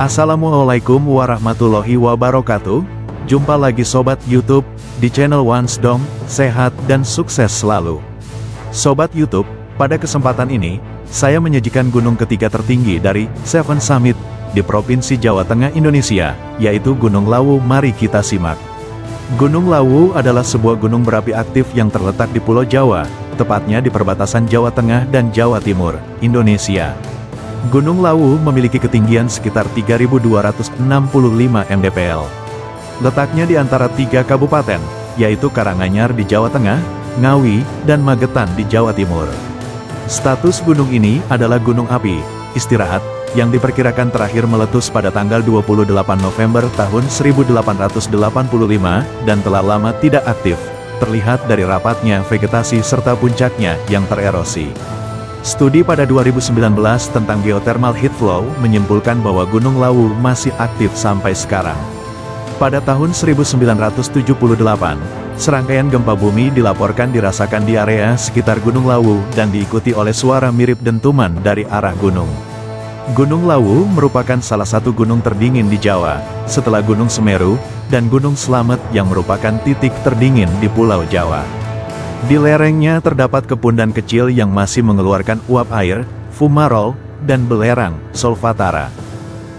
Assalamualaikum warahmatullahi wabarakatuh. Jumpa lagi Sobat YouTube, di channel Once Dong, sehat dan sukses selalu. Sobat YouTube, pada kesempatan ini, saya menyajikan gunung ketiga tertinggi dari Seven Summit, di Provinsi Jawa Tengah Indonesia, yaitu Gunung Lawu. Mari kita simak. Gunung Lawu adalah sebuah gunung berapi aktif yang terletak di Pulau Jawa, tepatnya di perbatasan Jawa Tengah dan Jawa Timur, Indonesia. Gunung Lawu memiliki ketinggian sekitar 3.265 mdpl. Letaknya di antara 3 kabupaten, yaitu Karanganyar di Jawa Tengah, Ngawi, dan Magetan di Jawa Timur. Status gunung ini adalah gunung api, istirahat, yang diperkirakan terakhir meletus pada tanggal 28 November tahun 1885, dan telah lama tidak aktif, terlihat dari rapatnya vegetasi serta puncaknya yang tererosi. Studi pada 2019 tentang geothermal heat flow menyimpulkan bahwa Gunung Lawu masih aktif sampai sekarang. Pada tahun 1978, serangkaian gempa bumi dilaporkan dirasakan di area sekitar Gunung Lawu dan diikuti oleh suara mirip dentuman dari arah gunung. Gunung Lawu merupakan salah satu gunung terdingin di Jawa, setelah Gunung Semeru, dan Gunung Slamet yang merupakan titik terdingin di Pulau Jawa. Di lerengnya terdapat kepundan kecil yang masih mengeluarkan uap air, fumarol, dan belerang, solfatara.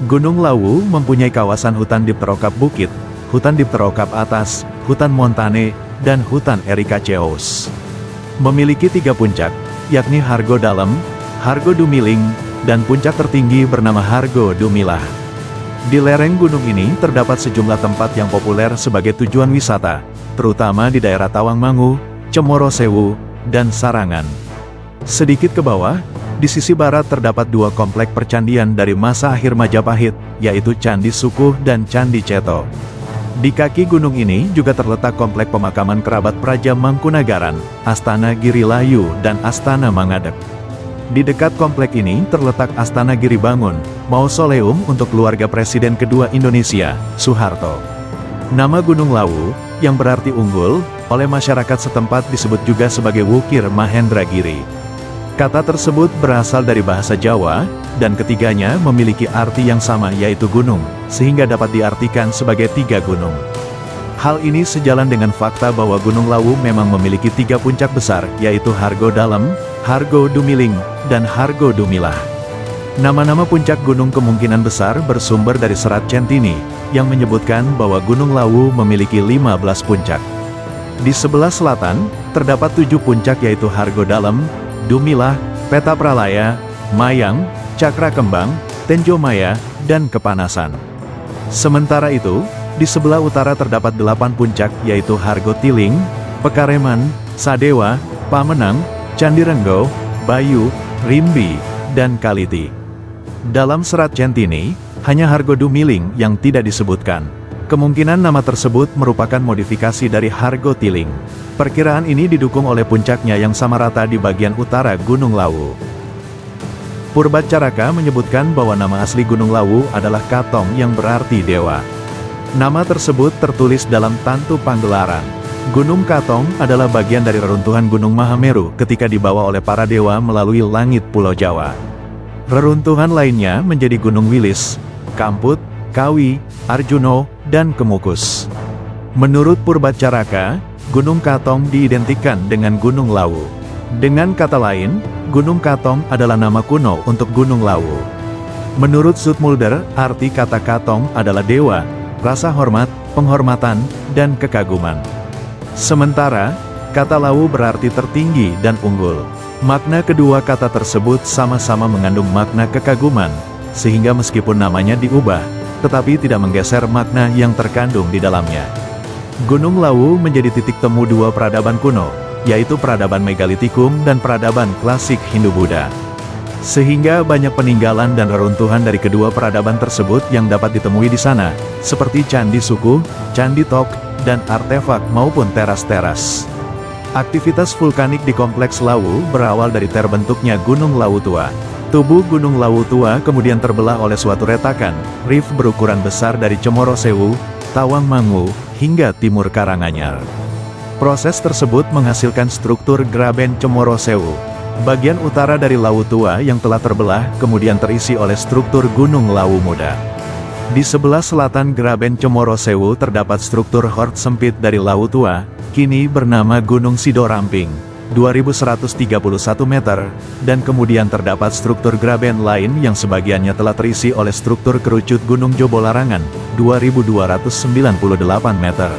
Gunung Lawu mempunyai kawasan hutan dipterokarp bukit, hutan dipterokarp atas, hutan montane, dan hutan ericaceous. Memiliki 3 puncak, yakni Hargo Dalem, Hargo Dumiling, dan puncak tertinggi bernama Hargo Dumilah. Di lereng gunung ini terdapat sejumlah tempat yang populer sebagai tujuan wisata, terutama di daerah Tawangmangu, Cemoro Sewu, dan Sarangan. Sedikit ke bawah, di sisi barat terdapat 2 komplek percandian dari masa akhir Majapahit, yaitu Candi Sukuh dan Candi Ceto. Di kaki gunung ini juga terletak komplek pemakaman kerabat Praja Mangkunagaran, Astana Giri Layu, dan Astana Mangadek. Di dekat komplek ini terletak Astana Giri Bangun, mausoleum untuk keluarga Presiden kedua Indonesia, Soeharto. Nama Gunung Lawu, yang berarti unggul, oleh masyarakat setempat disebut juga sebagai Wukir Mahendragiri. Kata tersebut berasal dari bahasa Jawa, dan ketiganya memiliki arti yang sama yaitu gunung, sehingga dapat diartikan sebagai 3 gunung. Hal ini sejalan dengan fakta bahwa Gunung Lawu memang memiliki 3 puncak besar, yaitu Hargo Dalem, Hargo Dumiling, dan Hargo Dumilah. Nama-nama puncak gunung kemungkinan besar bersumber dari Serat Centini, yang menyebutkan bahwa Gunung Lawu memiliki 15 puncak. Di sebelah selatan, terdapat 7 puncak yaitu Hargo Dalem, Dumilah, Peta Pralaya, Mayang, Cakra Kembang, Tenjomaya, dan Kepanasan. Sementara itu, di sebelah utara terdapat 8 puncak yaitu Hargo Tiling, Pekareman, Sadewa, Pamenang, Candi Renggo, Bayu, Rimbi, dan Kaliti. Dalam Serat Centini, hanya Hargo Dumiling yang tidak disebutkan. Kemungkinan nama tersebut merupakan modifikasi dari Hargo Tiling. Perkiraan ini didukung oleh puncaknya yang sama rata di bagian utara Gunung Lawu. Purbacaraka menyebutkan bahwa nama asli Gunung Lawu adalah Katong yang berarti dewa. Nama tersebut tertulis dalam Tantu Panggelaran. Gunung Katong adalah bagian dari reruntuhan Gunung Mahameru ketika dibawa oleh para dewa melalui langit Pulau Jawa. Reruntuhan lainnya menjadi Gunung Wilis, Kamput, Kawi, Arjuno, dan Kemukus. Menurut Purbacaraka, Gunung Katong diidentikan dengan Gunung Lawu. Dengan kata lain, Gunung Katong adalah nama kuno untuk Gunung Lawu. Menurut Zoetmulder, arti kata Katong adalah dewa, rasa hormat, penghormatan, dan kekaguman. Sementara, kata Lawu berarti tertinggi dan unggul. Makna kedua kata tersebut sama-sama mengandung makna kekaguman, sehingga meskipun namanya diubah, tetapi tidak menggeser makna yang terkandung di dalamnya. Gunung Lawu menjadi titik temu 2 peradaban kuno, yaitu peradaban Megalitikum dan peradaban klasik Hindu-Buddha. Sehingga banyak peninggalan dan reruntuhan dari kedua peradaban tersebut yang dapat ditemui di sana, seperti Candi Sukuh, Candi Tok, dan artefak maupun teras-teras. Aktivitas vulkanik di Kompleks Lawu berawal dari terbentuknya Gunung Lawu Tua. Tubuh Gunung Lawu Tua kemudian terbelah oleh suatu retakan, rift berukuran besar dari Cemoro Sewu, Tawangmangu, hingga timur Karanganyar. Proses tersebut menghasilkan struktur Graben Cemoro Sewu. Bagian utara dari Lawu Tua yang telah terbelah kemudian terisi oleh struktur Gunung Lawu Muda. Di sebelah selatan Graben Cemoro Sewu terdapat struktur hord sempit dari Lawu Tua, kini bernama Gunung Sido Ramping, 2131 meter, dan kemudian terdapat struktur graben lain yang sebagiannya telah terisi oleh struktur kerucut Gunung Jobolarangan, 2298 meter.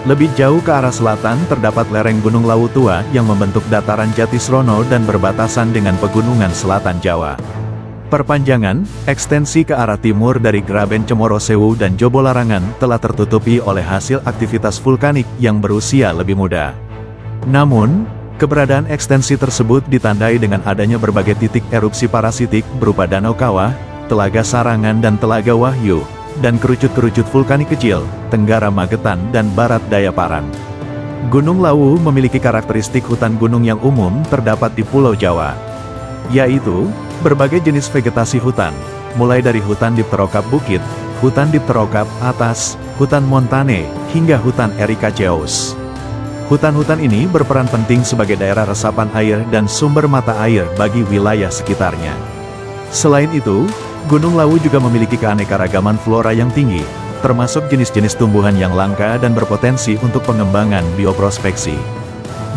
Lebih jauh ke arah selatan terdapat lereng Gunung Lawu Tua yang membentuk dataran Jatisrono dan berbatasan dengan pegunungan selatan Jawa. Perpanjangan, ekstensi ke arah timur dari Graben Cemoro Sewu dan Jobolarangan telah tertutupi oleh hasil aktivitas vulkanik yang berusia lebih muda. Namun, keberadaan ekstensi tersebut ditandai dengan adanya berbagai titik erupsi parasitik berupa Danau Kawah, Telaga Sarangan dan Telaga Wahyu, dan kerucut-kerucut vulkanik kecil, Tenggara Magetan dan Barat Daya Parang. Gunung Lawu memiliki karakteristik hutan gunung yang umum terdapat di Pulau Jawa, yaitu berbagai jenis vegetasi hutan, mulai dari hutan dipterokap bukit, hutan dipterokap atas, hutan montane, hingga hutan ericaceous. Hutan-hutan ini berperan penting sebagai daerah resapan air dan sumber mata air bagi wilayah sekitarnya. Selain itu, Gunung Lawu juga memiliki keanekaragaman flora yang tinggi, termasuk jenis-jenis tumbuhan yang langka dan berpotensi untuk pengembangan bioprospeksi.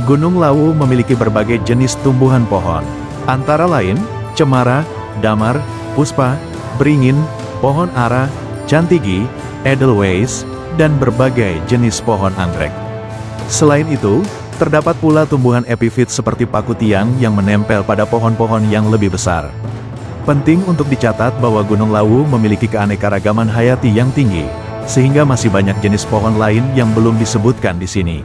Gunung Lawu memiliki berbagai jenis tumbuhan pohon, antara lain cemara, damar, puspa, beringin, pohon ara, cantigi, edelweiss, dan berbagai jenis pohon anggrek. Selain itu, terdapat pula tumbuhan epifit seperti paku tiang yang menempel pada pohon-pohon yang lebih besar. Penting untuk dicatat bahwa Gunung Lawu memiliki keanekaragaman hayati yang tinggi, sehingga masih banyak jenis pohon lain yang belum disebutkan di sini.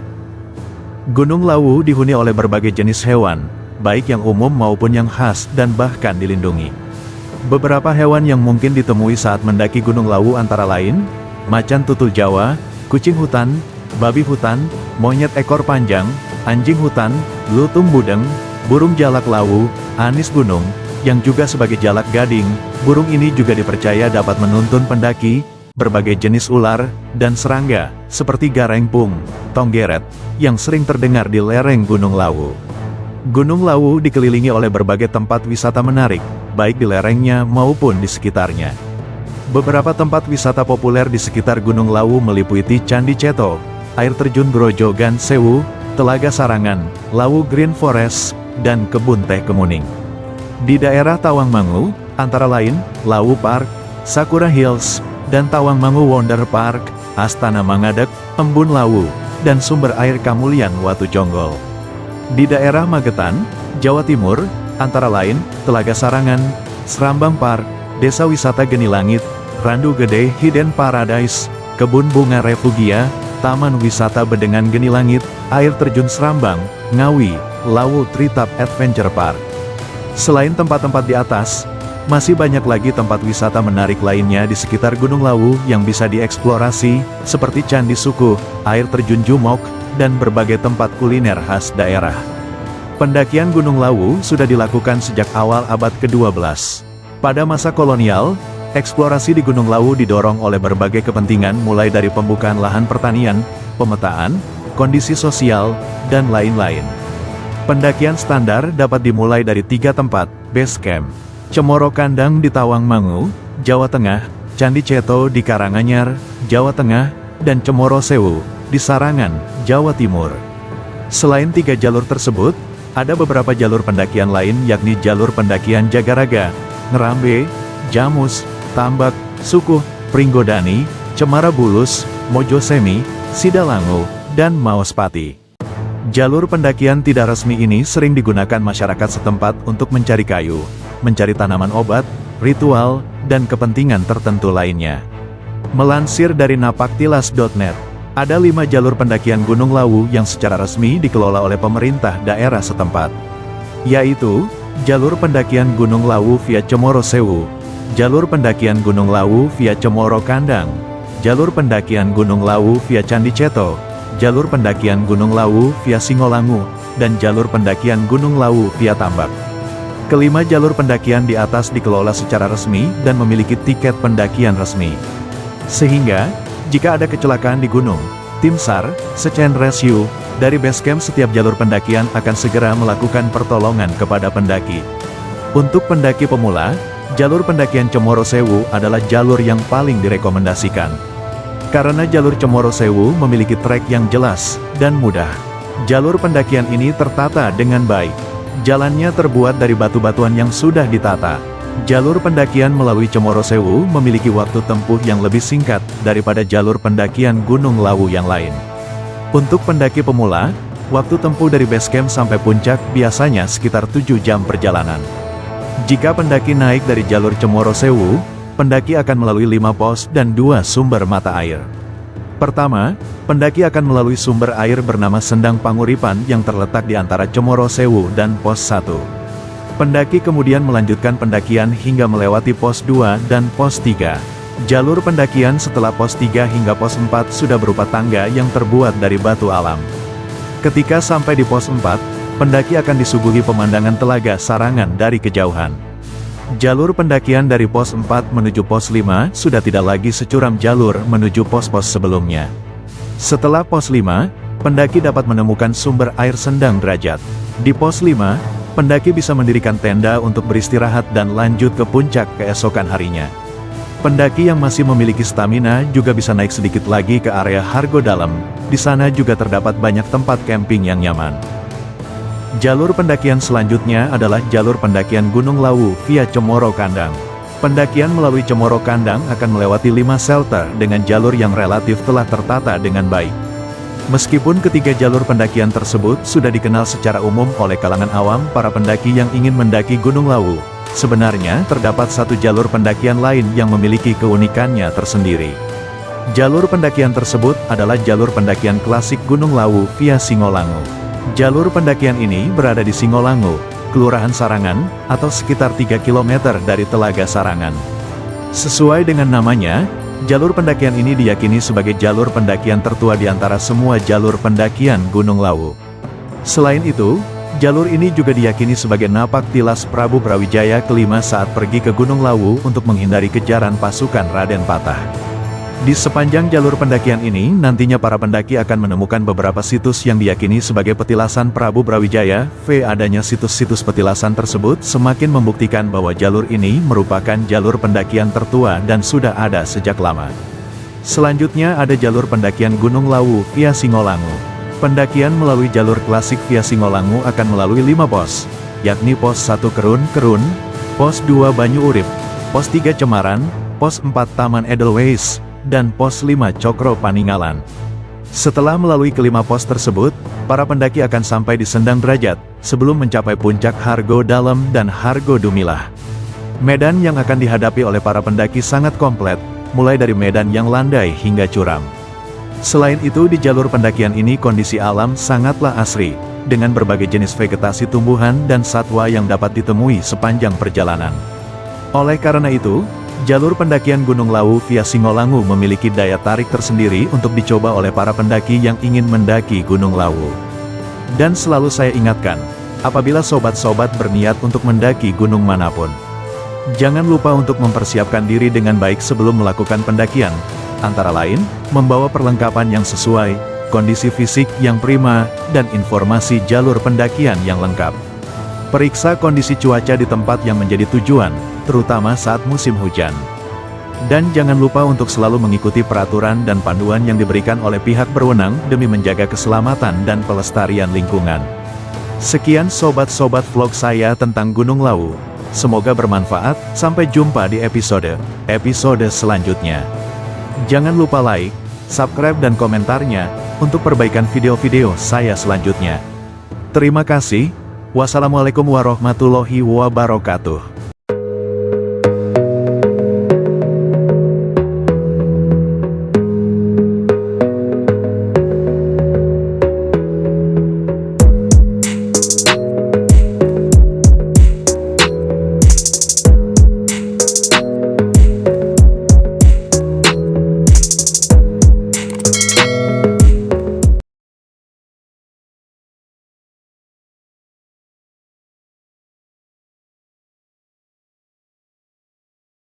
Gunung Lawu dihuni oleh berbagai jenis hewan, baik yang umum maupun yang khas dan bahkan dilindungi. Beberapa hewan yang mungkin ditemui saat mendaki Gunung Lawu antara lain, macan tutul Jawa, kucing hutan, babi hutan, monyet ekor panjang, anjing hutan, lutung budeng, burung jalak lawu, anis gunung, yang juga sebagai jalak gading. Burung ini juga dipercaya dapat menuntun pendaki, berbagai jenis ular, dan serangga, seperti garengpung, tonggeret, yang sering terdengar di lereng Gunung Lawu. Gunung Lawu dikelilingi oleh berbagai tempat wisata menarik, baik di lerengnya maupun di sekitarnya. Beberapa tempat wisata populer di sekitar Gunung Lawu meliputi Candi Ceto, air terjun Grojogan Sewu, Telaga Sarangan, Lawu Green Forest, dan kebun teh Kemuning. Di daerah Tawangmangu, antara lain, Lawu Park, Sakura Hills, dan Tawangmangu Wonder Park, Astana Mangadek, Embun Lawu, dan sumber air Kamulian Watu Jonggol. Di daerah Magetan, Jawa Timur, antara lain, Telaga Sarangan, Serambang Park, Desa Wisata Geni Langit, Randu Gede Hidden Paradise, Kebun Bunga Refugia, Taman Wisata Bedengan Geni Langit, Air Terjun Serambang, Ngawi, Lawu Tritap Adventure Park. Selain tempat-tempat di atas, masih banyak lagi tempat wisata menarik lainnya di sekitar Gunung Lawu yang bisa dieksplorasi, seperti Candi Suku, Air Terjun Jumok, dan berbagai tempat kuliner khas daerah. Pendakian Gunung Lawu sudah dilakukan sejak awal abad ke-12. Pada masa kolonial, eksplorasi di Gunung Lawu didorong oleh berbagai kepentingan mulai dari pembukaan lahan pertanian, pemetaan, kondisi sosial, dan lain-lain. Pendakian standar dapat dimulai dari 3 tempat: base camp, Cemoro Kandang di Tawangmangu, Jawa Tengah, Candi Ceto di Karanganyar, Jawa Tengah, dan Cemoro Sewu di Sarangan, Jawa Timur. Selain 3 jalur tersebut, ada beberapa jalur pendakian lain yakni jalur pendakian Jagaraga, Ngerambe, Jamus, Tambak, Sukuh, Pringgodani, Cemara Bulus, Mojosemi, Sidalangu, dan Maospati. Jalur pendakian tidak resmi ini sering digunakan masyarakat setempat untuk mencari kayu, mencari tanaman obat, ritual, dan kepentingan tertentu lainnya. Melansir dari napaktilas.net, ada 5 jalur pendakian Gunung Lawu yang secara resmi dikelola oleh pemerintah daerah setempat, yaitu jalur pendakian Gunung Lawu via Cemoro Sewu, jalur pendakian Gunung Lawu via Cemoro Kandang, jalur pendakian Gunung Lawu via Candi Ceto, jalur pendakian Gunung Lawu via Singolangu, dan jalur pendakian Gunung Lawu via Tambak. Kelima jalur pendakian di atas dikelola secara resmi dan memiliki tiket pendakian resmi. Sehingga, jika ada kecelakaan di gunung, tim SAR, Search and Rescue, dari basecamp setiap jalur pendakian akan segera melakukan pertolongan kepada pendaki. Untuk pendaki pemula, jalur pendakian Cemoro Sewu adalah jalur yang paling direkomendasikan. Karena jalur Cemoro Sewu memiliki trek yang jelas dan mudah. Jalur pendakian ini tertata dengan baik. Jalannya terbuat dari batu-batuan yang sudah ditata. Jalur pendakian melalui Cemoro Sewu memiliki waktu tempuh yang lebih singkat daripada jalur pendakian Gunung Lawu yang lain. Untuk pendaki pemula, waktu tempuh dari base camp sampai puncak biasanya sekitar 7 jam perjalanan. Jika pendaki naik dari jalur Cemoro Sewu, pendaki akan melalui 5 pos dan 2 sumber mata air. Pertama, pendaki akan melalui sumber air bernama Sendang Panguripan yang terletak di antara Cemoro Sewu dan pos 1. Pendaki kemudian melanjutkan pendakian hingga melewati pos 2 dan pos 3. Jalur pendakian setelah pos 3 hingga pos 4 sudah berupa tangga yang terbuat dari batu alam. Ketika sampai di pos 4, pendaki akan disuguhi pemandangan telaga Sarangan dari kejauhan. Jalur pendakian dari pos 4 menuju pos 5 sudah tidak lagi securam jalur menuju pos-pos sebelumnya. Setelah pos 5, pendaki dapat menemukan sumber air Sendang Derajat. Di pos 5, pendaki bisa mendirikan tenda untuk beristirahat dan lanjut ke puncak keesokan harinya. Pendaki yang masih memiliki stamina juga bisa naik sedikit lagi ke area Hargo Dalam. Di sana juga terdapat banyak tempat camping yang nyaman. Jalur pendakian selanjutnya adalah jalur pendakian Gunung Lawu via Cemoro Kandang. Pendakian melalui Cemoro Kandang akan melewati 5 shelter dengan jalur yang relatif telah tertata dengan baik. Meskipun ketiga jalur pendakian tersebut sudah dikenal secara umum oleh kalangan awam para pendaki yang ingin mendaki Gunung Lawu, sebenarnya terdapat satu jalur pendakian lain yang memiliki keunikannya tersendiri. Jalur pendakian tersebut adalah jalur pendakian klasik Gunung Lawu via Singolangu. Jalur pendakian ini berada di Singolangu, Kelurahan Sarangan, atau sekitar 3 km dari Telaga Sarangan. Sesuai dengan namanya, jalur pendakian ini diyakini sebagai jalur pendakian tertua di antara semua jalur pendakian Gunung Lawu. Selain itu, jalur ini juga diyakini sebagai napak tilas Prabu Brawijaya kelima saat pergi ke Gunung Lawu untuk menghindari kejaran pasukan Raden Patah. Di sepanjang jalur pendakian ini, nantinya para pendaki akan menemukan beberapa situs yang diyakini sebagai petilasan Prabu Brawijaya. Adanya situs-situs petilasan tersebut semakin membuktikan bahwa jalur ini merupakan jalur pendakian tertua dan sudah ada sejak lama. Selanjutnya ada jalur pendakian Gunung Lawu via Singolangu. Pendakian melalui jalur klasik via Singolangu akan melalui 5 pos, yakni pos 1 Kerun, pos 2 Banyu Urip, pos 3 Cemaran, pos 4 Taman Edelweiss, dan pos 5 Cokro Paninggalan. Setelah melalui kelima pos tersebut, para pendaki akan sampai di Sendang Derajat, sebelum mencapai puncak Hargo Dalam dan Hargo Dumilah. Medan yang akan dihadapi oleh para pendaki sangat komplit, mulai dari medan yang landai hingga curam. Selain itu di jalur pendakian ini kondisi alam sangatlah asri, dengan berbagai jenis vegetasi tumbuhan dan satwa yang dapat ditemui sepanjang perjalanan. Oleh karena itu, jalur pendakian Gunung Lawu via Singolangu memiliki daya tarik tersendiri untuk dicoba oleh para pendaki yang ingin mendaki Gunung Lawu. Dan selalu saya ingatkan, apabila sobat-sobat berniat untuk mendaki gunung manapun, jangan lupa untuk mempersiapkan diri dengan baik sebelum melakukan pendakian, antara lain, membawa perlengkapan yang sesuai, kondisi fisik yang prima, dan informasi jalur pendakian yang lengkap. Periksa kondisi cuaca di tempat yang menjadi tujuan, terutama saat musim hujan. Dan jangan lupa untuk selalu mengikuti peraturan dan panduan yang diberikan oleh pihak berwenang demi menjaga keselamatan dan pelestarian lingkungan. Sekian sobat-sobat vlog saya tentang Gunung Lawu. Semoga bermanfaat, sampai jumpa di episode selanjutnya. Jangan lupa like, subscribe dan komentarnya, untuk perbaikan video-video saya selanjutnya. Terima kasih. Wassalamualaikum warahmatullahi wabarakatuh.